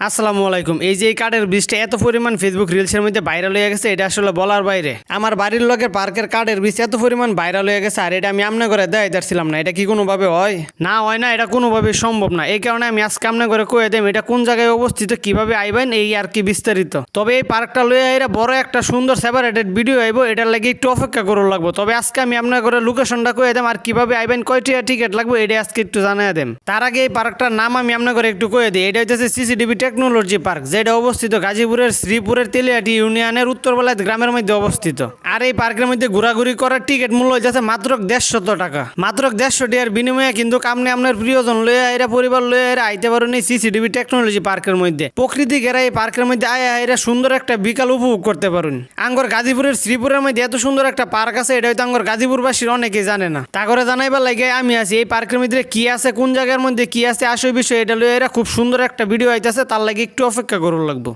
আসসালামু আলাইকুম। এই যে এই কাঠের ব্রিজটা এত পরিমাণ ফেসবুক রিলসের মধ্যে ভাইরাল হয়ে গেছে, এটা আসলে বলার বাইরে। আমার বাড়ির লোকের পার্কের কাঠের ব্রিজ এত পরিমাণ ভাইরাল হয়ে গেছে, আর এটা আমি আমনে করে দেখাইতেছিলাম না। এটা কি কোনোভাবে হয়? না হয় না, এটা কোনোভাবে সম্ভব না। এই কারণে আমি আজকে আমনে করে কয়ে দেম এটা কোন জায়গায় অবস্থিত, কিভাবে আইবেন, এই আর কি বিস্তারিত। তবে এই পার্কটা লইয়া এরা বড় একটা সুন্দর সেপারেটেড ভিডিও আইব, এটার লাগে একটু অপেক্ষা করুন লাগবো। তবে আজকে আমি আপনার করে লোকেশনটা কয়ে দেম, আর কিভাবে আইবেন, কয়টা টিকিট লাগবে, এটা আজকে একটু জানাই দেম। তার আগে এই পার্কটার নাম আমি আপনার করে একটু কয়ে দিই। এটা হচ্ছে সিসিটিভি টেকনোলজি পার্ক, যেটা অবস্থিত গাজীপুরের শ্রীপুরের তেলিয়াটি ইউনিয়নের উত্তরবেলায় গ্রামের মধ্যে অবস্থিত। আর এই পার্কের মধ্যে ঘোরাঘুরি করার টিকিট মূল্য হচ্ছে মাত্র 150 টাকা। মাত্র 150 টাকার বিনিময়ে কিন্তু আপনি আপনার প্রিয়জন লইয়া এরা পরিবার লইয়া এরা আইতে পারেন এই সিসিটিভি টেকনোলজি পার্কের মধ্যে। প্রকৃতি ঘেরা এই পার্কের মধ্যে আয়া এরা সুন্দর একটা বিকাল উপভোগ করতে পারেন। আঙ্গর গাজীপুরের শ্রীপুরের মধ্যে এত সুন্দর একটা পার্ক আছে, এটা হয়তো আঙ্গর গাজীপুরবাসীর অনেকেই জানে না। তা করে জানাইবার লাগে আমি আছি এই পার্কের মধ্যে কি আছে, কোন জায়গার মধ্যে কি আছে, আসল বিষয় এটা লইয়া এরা খুব সুন্দর একটা ভিডিও আইতেছে, তার লাগে একটু অপেক্ষা করুন লাগবো।